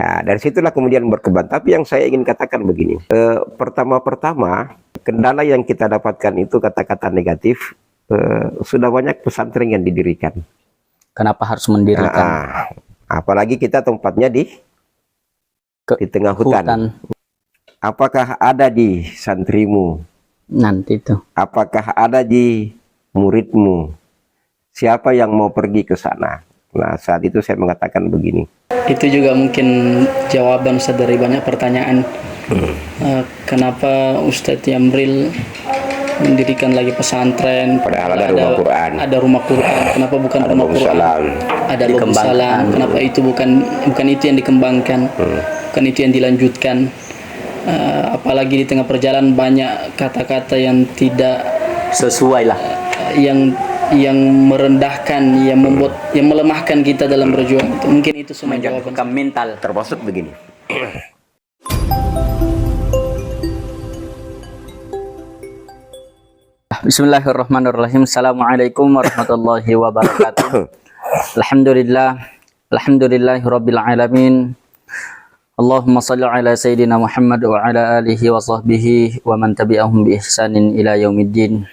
Nah, dari situlah kemudian berkembang. Tapi yang saya ingin katakan begini, pertama-pertama kendala yang kita dapatkan itu kata-kata negatif. Sudah banyak pesantren yang didirikan. Kenapa harus mendirikan? Apalagi kita tempatnya di tengah hutan. Apakah ada di santrimu? Nanti tuh. Apakah ada di muridmu? Siapa yang mau pergi ke sana? Nah, saat itu saya mengatakan begini. Itu juga mungkin jawaban dari banyak pertanyaan. Kenapa Ustadz Yamril mendirikan lagi pesantren? Padahal ada rumah Quran. Ada rumah Quran. Kenapa bukan rumah Quran? Ada Lubus Salam. Kenapa itu bukan itu yang dikembangkan? Bukan itu yang dilanjutkan? Apalagi di tengah perjalanan banyak kata-kata yang tidak sesuai lah, yang merendahkan, yang membuat, yang melemahkan kita dalam berjuang. Mungkin itu semua jawaban mental. Termasuk begini. Bismillahirrahmanirrahim. Assalamualaikum warahmatullahi wabarakatuh. Alhamdulillahirabbil alamin. Allahumma shalli ala sayyidina Muhammad wa ala alihi wa sahbihi wa man tabi'ahum bi ihsanin ila yaumiddin.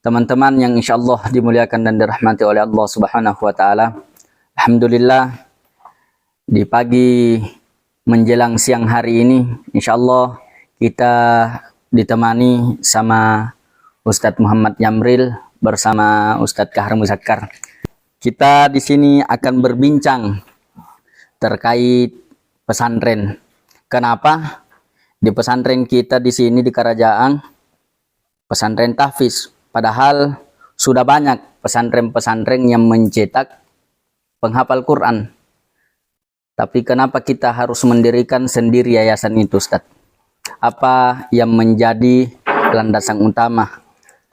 Teman-teman yang insyaallah dimuliakan dan dirahmati oleh Allah Subhanahu wa taala. Alhamdulillah di pagi menjelang siang hari ini insyaallah kita ditemani sama Ustadz Muhammad Yamril bersama Ustadz Kahar Muzakkar. Kita di sini akan berbincang terkait pesantren. Kenapa di pesantren kita di sini di Karajaan pesantren tahfiz, padahal sudah banyak pesantren-pesantren yang mencetak penghafal Quran. Tapi kenapa kita harus mendirikan sendiri yayasan itu, Ustadz? Apa yang menjadi landasan utama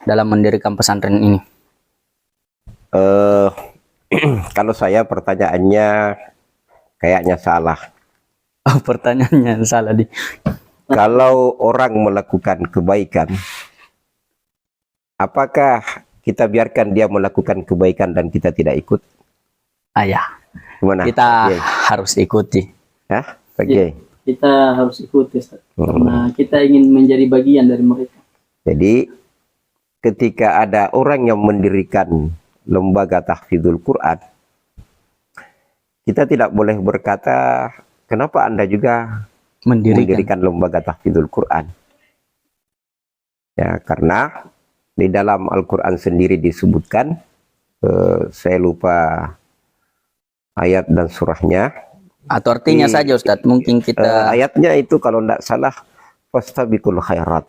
dalam mendirikan pesantren ini? Kalau saya pertanyaannya kayaknya salah. Oh, pertanyaannya salah di. Kalau orang melakukan kebaikan, apakah kita biarkan dia melakukan kebaikan dan kita tidak ikut? Ya. Gimana? Kita harus ikuti. Ya, Oke. Kita harus ikuti, karena kita ingin menjadi bagian dari mereka. Jadi ketika ada orang yang mendirikan lembaga tahfidzul Quran, kita tidak boleh berkata, kenapa Anda juga mendirikan lembaga tahfidzul Quran? Ya, karena di dalam Al-Quran sendiri disebutkan, saya lupa ayat dan surahnya. Atau artinya saja Ustadz, mungkin kita... ayatnya itu kalau tidak salah, fastabiqul khairat.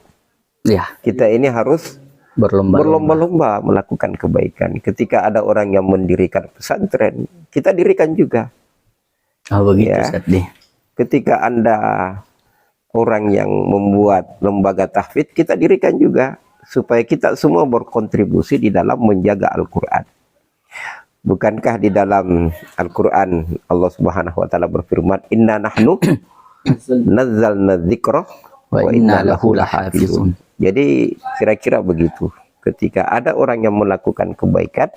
Ya. Kita ini harus berlomba-lomba melakukan kebaikan. Ketika ada orang yang mendirikan pesantren, kita dirikan juga. Oh begitu, ya. Ustadz. Ketika Anda orang yang membuat lembaga tahfidz, kita dirikan juga. Supaya kita semua berkontribusi di dalam menjaga Al-Quran. Bukankah di dalam Al-Quran Allah Subhanahu wa taala berfirman, "Inna nahnu nazzalna dzikra wa inna lahu lahafizun." Jadi kira-kira begitu. Ketika ada orang yang melakukan kebaikan,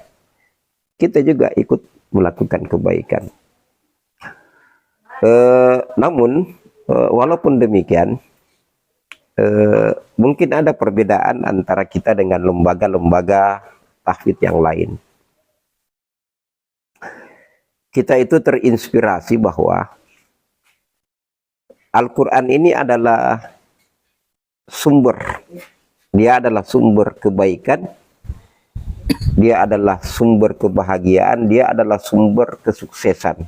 kita juga ikut melakukan kebaikan. Namun walaupun demikian, mungkin ada perbedaan antara kita dengan lembaga-lembaga tahfidz yang lain. Kita itu terinspirasi bahwa Al-Quran ini adalah sumber. Dia adalah sumber kebaikan. Dia adalah sumber kebahagiaan. Dia adalah sumber kesuksesan.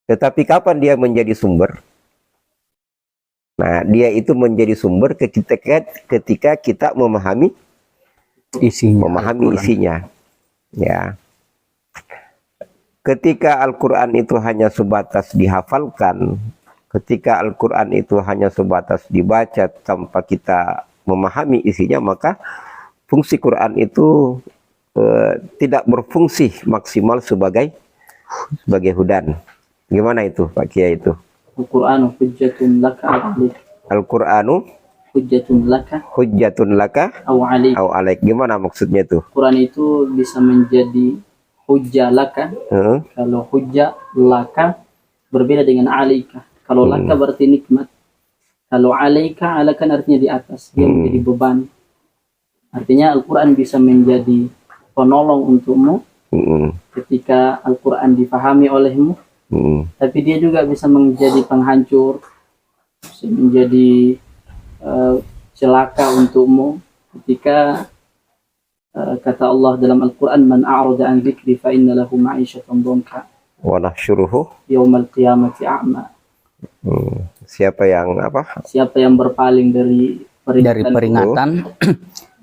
Tetapi kapan dia menjadi sumber? Nah, dia itu menjadi sumber ketika kita memahami isinya. Ya. Ketika Al-Quran itu hanya sebatas dihafalkan, ketika Al-Quran itu hanya sebatas dibaca tanpa kita memahami isinya, maka fungsi Quran itu tidak berfungsi maksimal sebagai hudan. Gimana itu Pak Kiai itu? Al-Qur'anu hujjatun laka Al-Qur'anu hujjatun laka aw alaik. Gimana maksudnya itu? Quran itu bisa menjadi hujjah laka. Kalau hujjah laka Berbeda dengan alaika. Kalau laka berarti nikmat. Kalau alaika, ala kan artinya di atas. Dia menjadi beban. Artinya Al-Quran bisa menjadi penolong untukmu ketika Al-Quran dipahami olehmu. Tapi dia juga bisa menjadi penghancur, bisa menjadi celaka untukmu ketika kata Allah dalam Al-Quran, man a'rada an dzikri fa inna lahu ma'isyatan dhanka wa nahsyuruhu yaumal qiyamati a'ma. Siapa yang apa? Siapa yang berpaling dari peringatan,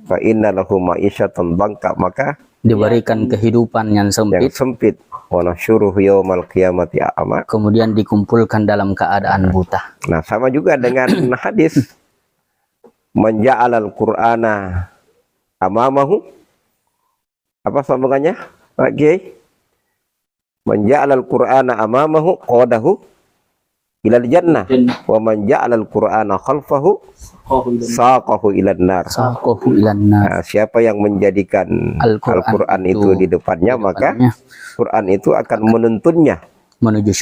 Fa inna lahu ma'isyatan dhanka, maka diberikan kehidupan yang sempit. Wa nahsyuruhu yaumal qiyamati a'ma. Kemudian dikumpulkan dalam keadaan buta. Nah, sama juga dengan hadis man ja'alal qur'ana amamahu. Apa sambungannya, Pak Kiai? Man ja'alal qur'ana amamahu qadahu ilal jannah wa man ja'alal qur'ana khalfahu saqahu ilan nar. Saqahu ilan nar. Nah, siapa yang menjadikan Al-Quran itu di depannya, maka Quran itu akan menuntunnya menuju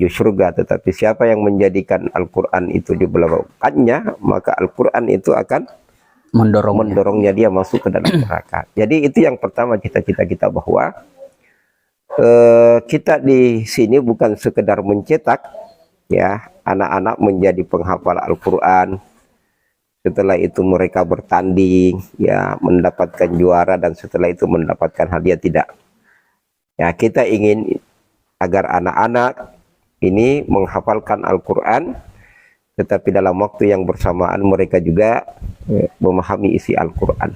surga. Tetapi siapa yang menjadikan Al-Quran itu di belakangnya, maka Al-Quran itu akan mendorongnya dia masuk ke dalam neraka. Jadi itu yang pertama cita-cita kita, bahwa kita di sini bukan sekedar mencetak ya anak-anak menjadi penghafal Al-Quran. Setelah itu mereka bertanding, ya mendapatkan juara, dan setelah itu mendapatkan hadiah, tidak. Ya, kita ingin agar anak-anak ini menghafalkan Al-Quran, tetapi dalam waktu yang bersamaan mereka juga memahami isi Al-Quran.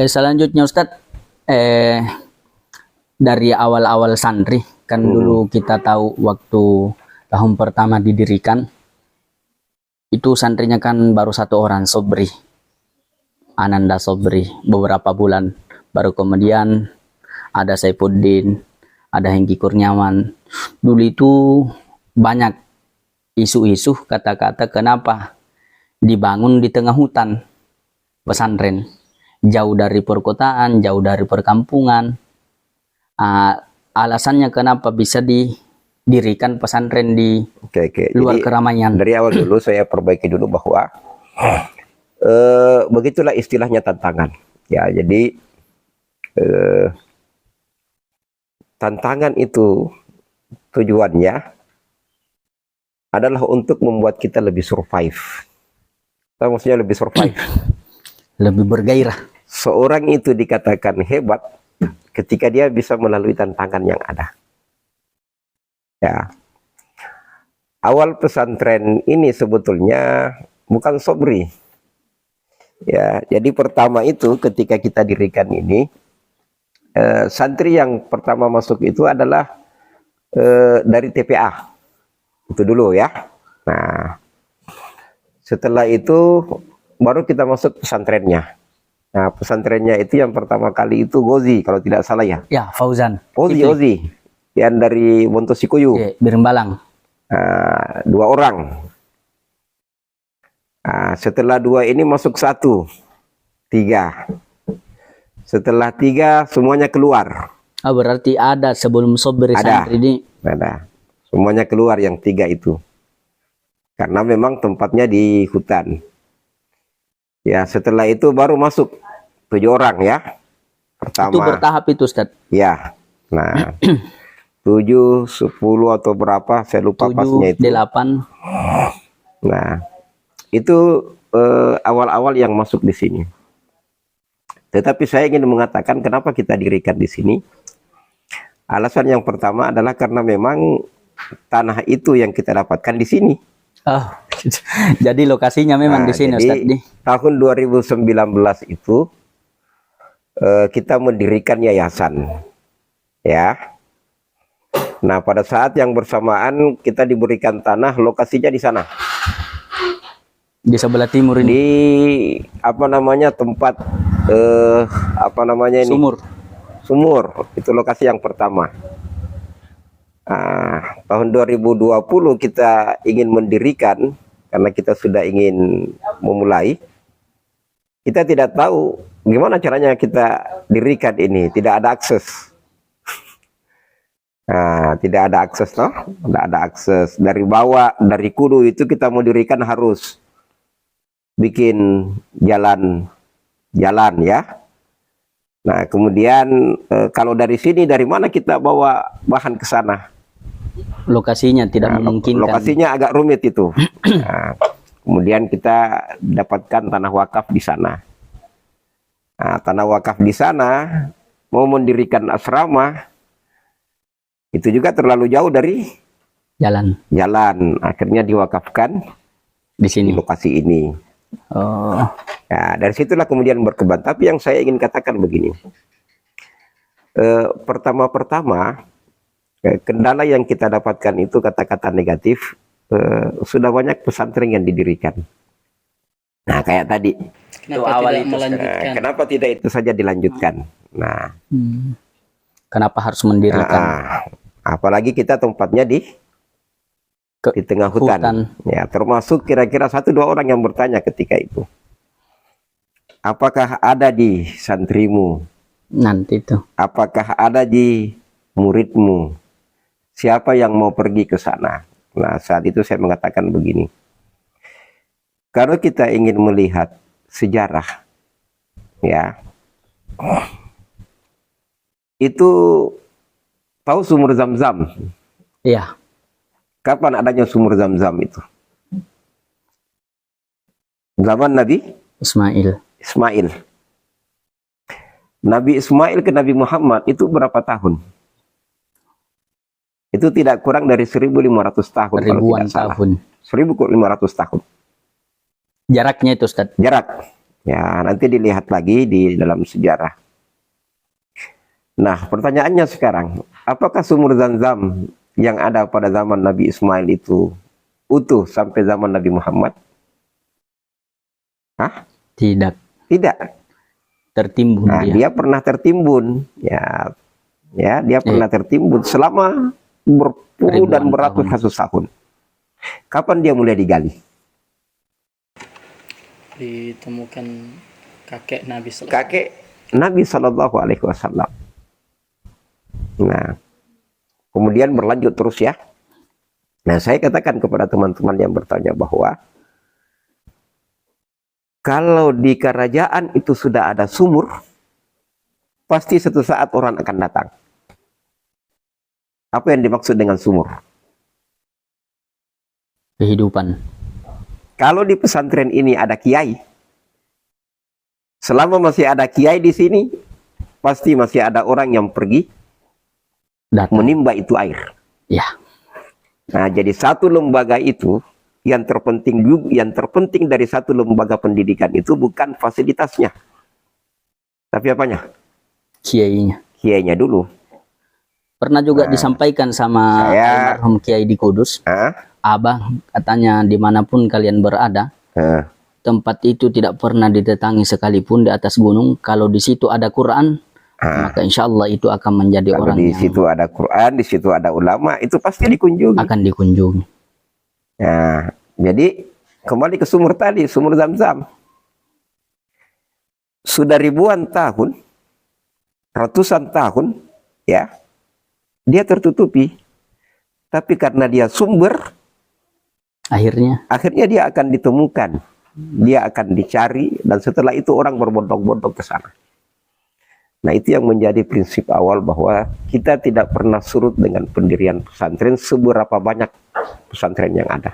Selanjutnya Ustadz, dari awal-awal santri, kan dulu kita tahu waktu tahun pertama didirikan, itu santrinya kan baru 1 orang, Sobri, Ananda Sobri, beberapa bulan. Baru kemudian ada Saifuddin, ada Hengki Kurniawan. Dulu itu banyak isu-isu, kata-kata kenapa dibangun di tengah hutan pesantren, jauh dari perkotaan, jauh dari perkampungan. Alasannya kenapa bisa didirikan pesantren di luar Jadi, keramaian. Dari awal dulu saya perbaiki dulu bahwa begitulah istilahnya tantangan. Ya, jadi tantangan itu tujuannya adalah untuk membuat kita lebih survive. Maksudnya lebih survive. Lebih bergairah. Seorang itu dikatakan hebat ketika dia bisa melalui tantangan yang ada. Ya. Awal pesantren ini sebetulnya bukan Sobri. Ya, jadi pertama itu ketika kita dirikan ini, santri yang pertama masuk itu adalah dari TPA. Itu dulu ya. Nah, setelah itu baru kita masuk pesantrennya. Nah, pesantrennya itu yang pertama kali itu Gozi, kalau tidak salah ya. Ya, Fauzan. Ozi. Yang dari Wontosikuyu. Ya, Birembalang. 2 orang. Nah, setelah 2 ini masuk 1, 3. Setelah 3 semuanya keluar. Berarti ada sebelum Sobri santri ini. Ada. Semuanya keluar yang 3 itu. Karena memang tempatnya di hutan. Ya, setelah itu baru masuk 7 orang ya. Pertama. Itu bertahap itu, Ustaz. Ya. Nah, 7, 10 atau berapa, saya lupa 7, pasnya itu. 8. Nah, itu awal-awal yang masuk di sini. Tetapi saya ingin mengatakan kenapa kita dirikan di sini. Alasan yang pertama adalah karena memang tanah itu yang kita dapatkan di sini. Oh, jadi lokasinya memang di sini, Ustaz. Tahun 2019 itu kita mendirikan yayasan, ya. Nah, pada saat yang bersamaan kita diberikan tanah, lokasinya di sana. Di sebelah timur ini. Di apa namanya tempat apa namanya ini? Sumur. Itu lokasi yang pertama. Nah, tahun 2020 kita ingin mendirikan, karena kita sudah ingin memulai. Kita tidak tahu gimana caranya kita dirikan ini, tidak ada akses. Nah, tidak ada akses, toh? Tidak ada akses. Dari bawah, dari Kudu itu kita mau dirikan harus bikin jalan ya. Nah, kemudian kalau dari sini, dari mana kita bawa bahan ke sana? Lokasinya tidak memungkinkan. Lokasinya agak rumit itu. Nah, kemudian kita dapatkan tanah wakaf di sana. Nah, tanah wakaf di sana mau mendirikan asrama itu juga terlalu jauh dari Jalan akhirnya diwakafkan di di sini. lokasi ini. Oh, Nah, dari situlah kemudian berkembang. Tapi yang saya ingin katakan begini, pertama-pertama kendala yang kita dapatkan itu kata-kata negatif. Sudah banyak pesantren yang didirikan. Nah, kayak tadi, Kenapa awal tidak itu, melanjutkan? kenapa tidak itu saja dilanjutkan? Nah, kenapa harus mendirikan apalagi kita tempatnya di tengah hutan. Ya, termasuk kira-kira 1-2 orang yang bertanya ketika itu, apakah ada di santrimu? nanti tuh? Apakah ada di muridmu? Siapa yang mau pergi ke sana? Nah, saat itu saya mengatakan begini, kalau kita ingin melihat sejarah, ya, itu tahu sumur Zam-Zam? Iya, Kapan adanya sumur Zam-Zam itu? Zaman Nabi Ismail. Ismail. Nabi Ismail ke Nabi Muhammad itu berapa tahun? Itu tidak kurang dari 1.500 tahun. Kalau Ribuan tidak salah. tahun. 1.500 tahun. Jaraknya itu, Ustaz. Jarak. Ya, nanti dilihat lagi di dalam sejarah. Nah, pertanyaannya sekarang, apakah sumur Zam-Zam yang ada pada zaman Nabi Ismail itu utuh sampai zaman Nabi Muhammad? Hah? Tidak Tidak. tertimbun Nah, dia. dia pernah tertimbun. Ya, dia pernah tertimbun selama berpuluh dan Ribuan beratus-ratus tahun. Kapan dia mulai digali? Ditemukan kakek Nabi SAW. Kakek Nabi Shallallahu Alaihi Wasallam. Nah, kemudian berlanjut terus ya. Nah, saya katakan kepada teman-teman yang bertanya bahwa kalau di kerajaan itu sudah ada sumur, pasti suatu saat orang akan datang. Apa yang dimaksud dengan sumur? Kehidupan. Kalau di pesantren ini ada kiai, selama masih ada kiai di sini, pasti masih ada orang yang pergi Datang. menimba itu air. Ya, Nah, jadi satu lembaga itu yang terpenting dari satu lembaga pendidikan itu bukan fasilitasnya, tapi apanya? kiainya. Kiainya dulu. Pernah juga disampaikan sama Saya- almarhum Kiai di Kudus. Abang katanya dimanapun kalian berada, tempat itu tidak pernah ditetangi sekalipun di atas gunung. Kalau di situ ada Quran, maka insya Allah itu akan menjadi Kalau orang di yang situ ada Quran, di situ ada ulama, itu pasti dikunjungi. akan dikunjungi. Nah, jadi kembali ke sumur tadi, sumur Zam-Zam. Sudah ribuan tahun, ratusan tahun, ya, dia tertutupi. Tapi karena dia sumber, akhirnya dia akan ditemukan, dia akan dicari, dan setelah itu orang berbondong-bondong ke sana. Nah, itu yang menjadi prinsip awal bahwa kita tidak pernah surut dengan pendirian pesantren seberapa banyak pesantren yang ada.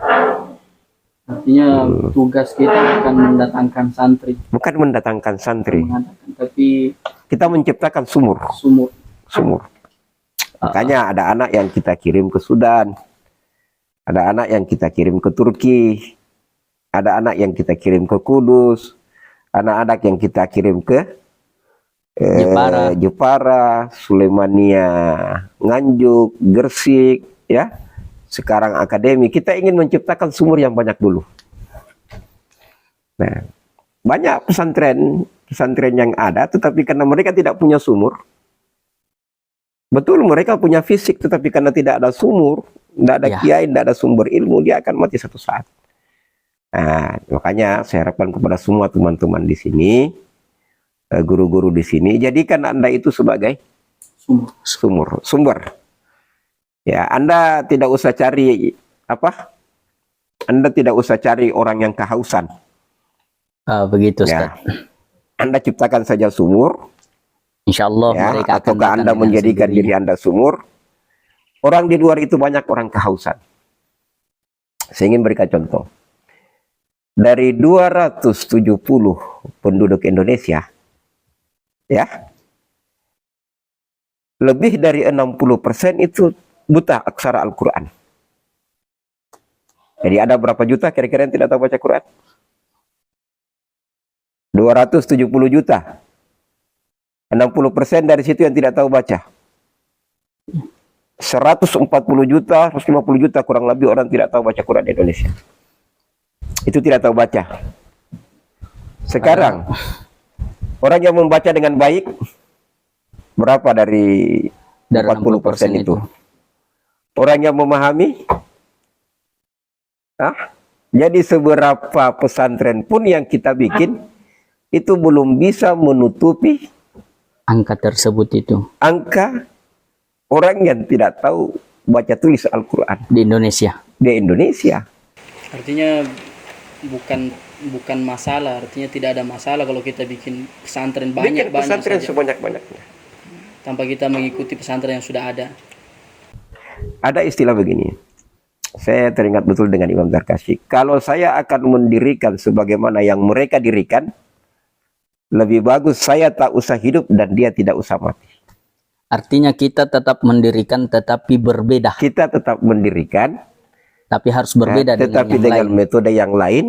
Artinya tugas kita akan mendatangkan santri, Bukan mendatangkan santri, tapi kita menciptakan sumur. sumur. Makanya ada anak yang kita kirim ke Sudan, ada anak yang kita kirim ke Turki, ada anak yang kita kirim ke Kudus, anak-anak yang kita kirim ke Jepara, Sulemania, Nganjuk, Gresik, ya. Sekarang akademi, kita ingin menciptakan sumur yang banyak dulu. Nah, banyak pesantren yang ada, tetapi karena mereka tidak punya sumur, betul mereka punya fisik, tetapi karena tidak ada sumur, tidak ada kiai, tidak ada sumber ilmu, dia akan mati satu saat. Nah, makanya saya harapkan kepada semua teman-teman di sini, guru-guru di sini, jadikan Anda itu sebagai sumber. Ya, Anda tidak usah cari apa? Anda tidak usah cari orang yang kehausan. Begitu Ya. Ustaz. Anda ciptakan saja sumur, Insya Allah ya, mereka akan ataukah datang Anda dengan menjadikan sendirinya. diri Anda sumur. Orang di luar itu banyak orang kehausan. Saya ingin berikan contoh. Dari 270 penduduk Indonesia, ya, lebih dari 60% itu buta aksara Al-Quran. Jadi ada berapa juta kira-kira yang tidak tahu baca Quran? 270 juta. 60% dari situ yang tidak tahu baca. 140 juta, 150 juta kurang lebih orang tidak tahu baca Quran di Indonesia. Itu tidak tahu baca. Sekarang, orang yang membaca dengan baik, berapa dari 40% itu? Orang yang memahami, jadi seberapa pesantren pun yang kita bikin, itu belum bisa menutupi Angka tersebut itu angka orang yang tidak tahu baca tulis Al-Quran di Indonesia. di Indonesia. Artinya bukan masalah, artinya tidak ada masalah kalau kita bikin pesantren Bikin banyak pesantren saja, sebanyak-banyaknya. tanpa kita mengikuti pesantren yang sudah ada. Ada istilah begini. Saya teringat betul dengan Imam Zarkashi. Kalau saya akan mendirikan sebagaimana yang mereka dirikan, lebih bagus saya tak usah hidup dan dia tidak usah mati. Artinya kita tetap mendirikan tetapi berbeda. Kita tetap mendirikan, Tapi harus berbeda tetapi dengan yang dengan lain. metode yang lain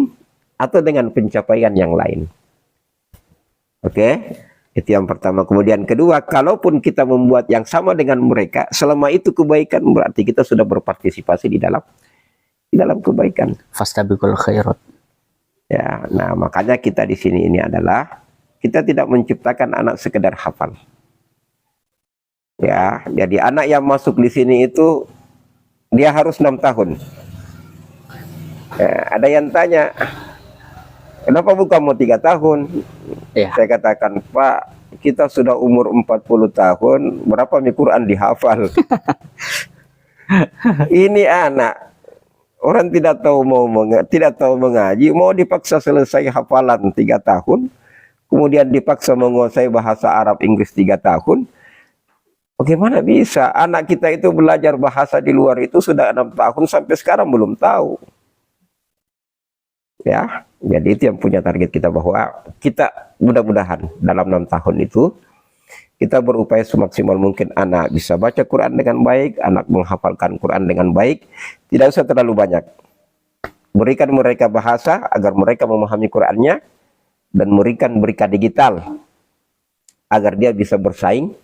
atau dengan pencapaian yang lain. Oke, itu yang pertama. Kemudian kedua, kalaupun kita membuat yang sama dengan mereka, selama itu kebaikan, berarti kita sudah berpartisipasi di dalam kebaikan. Fastabiqul khairat. Ya, nah makanya kita di sini ini adalah kita tidak menciptakan anak sekedar hafal. Ya, jadi anak yang masuk di sini itu dia harus 6 tahun. Ya, ada yang tanya, kenapa bukan mau 3 tahun? Ya. Saya katakan, Pak, kita sudah umur 40 tahun, berapa Quran dihafal? Ini anak, orang tidak tahu tidak tahu mengaji, mau dipaksa selesai hafalan 3 tahun, kemudian dipaksa menguasai bahasa Arab Inggris 3 tahun. Bagaimana bisa? Anak kita itu belajar bahasa di luar itu sudah 6 tahun sampai sekarang belum tahu. Ya, jadi itu yang punya target kita, bahwa kita mudah-mudahan dalam 6 tahun itu kita berupaya semaksimal mungkin anak bisa baca Quran dengan baik, anak menghafalkan Quran dengan baik, tidak usah terlalu banyak. Berikan mereka bahasa agar mereka memahami Qurannya, dan berikan digital agar dia bisa bersaing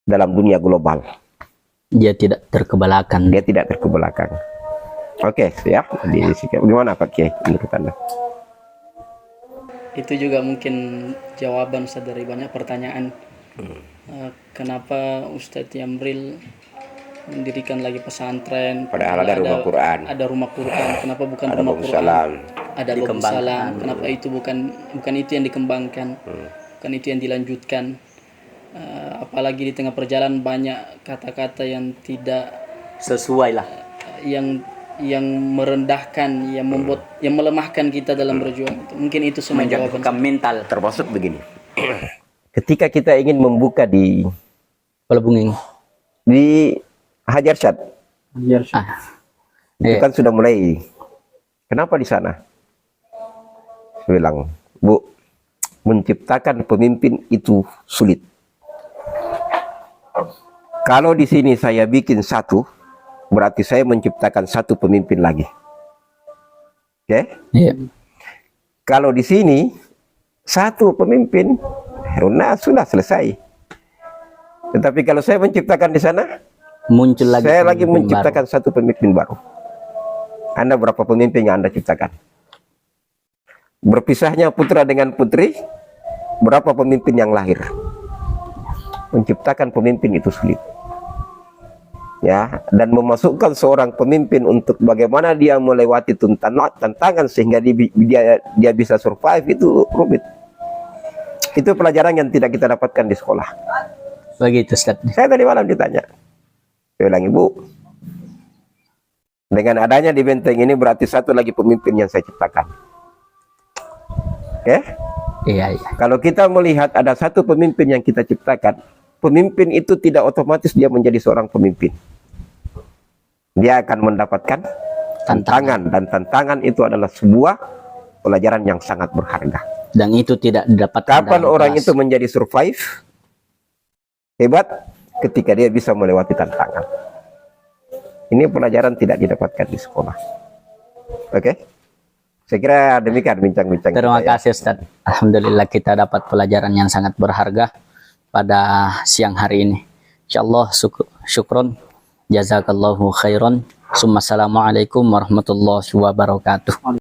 dalam dunia global. Dia tidak terkebelakang. Dia tidak terkebelakang. Oke, ya. Gimana Pak Kiai menurut Anda? Itu juga mungkin jawaban Ustaz dari banyak pertanyaan. Kenapa Ustadz Yamril mendirikan lagi pesantren? Padahal ada rumah Quran. Ada rumah Quran. Kenapa bukan Ada rumah Bagus Quran? Salam. Ada Bagus Salam. Kenapa itu bukan itu yang dikembangkan? Bukan itu yang dilanjutkan? Apalagi di tengah perjalanan banyak kata-kata yang tidak Sesuai lah. yang merendahkan, yang membuat, yang melemahkan kita dalam berjuang. Mungkin itu semua jawaban. Menjatuhkan mental. Termasuk begini. Ketika kita ingin membuka di Pelebunging. Hajar Syad, itu Iya. kan sudah mulai. Kenapa di sana? Saya bilang, Bu, menciptakan pemimpin itu sulit. Kalau di sini saya bikin satu, berarti saya menciptakan satu pemimpin lagi. Oke? Iya. Kalau di sini satu pemimpin, nah sudah selesai. Tetapi kalau saya menciptakan di sana, Muncul lagi. saya lagi pemimpin menciptakan satu pemimpin baru. Anda berapa pemimpin yang Anda ciptakan? Berpisahnya putra dengan putri, berapa pemimpin yang lahir? Menciptakan pemimpin itu sulit. Ya, dan memasukkan seorang pemimpin untuk bagaimana dia melewati tantangan sehingga dia bisa survive itu rumit. Itu pelajaran yang tidak kita dapatkan di sekolah. Baru. Begitu Ustaz. Saya tadi malam ditanya, Saya bilang, Ibu, dengan adanya di benteng ini berarti satu lagi pemimpin yang saya ciptakan. Oke? Iya, iya. Kalau kita melihat ada satu pemimpin yang kita ciptakan, pemimpin itu tidak otomatis dia menjadi seorang pemimpin. Dia akan mendapatkan tantangan, dan tantangan itu adalah sebuah pelajaran yang sangat berharga. Dan itu tidak didapatkan Kapan dalam orang kelas. itu menjadi survive? Hebat ketika dia bisa melewati tantangan. Ini pelajaran tidak didapatkan di sekolah. Oke? Saya kira demikian bincang-bincang Terima kita, ya. kasih Ustaz. Alhamdulillah kita dapat pelajaran yang sangat berharga pada siang hari ini. Insyaallah syukron. Jazakallahu khairan. Assalamualaikum warahmatullahi wabarakatuh.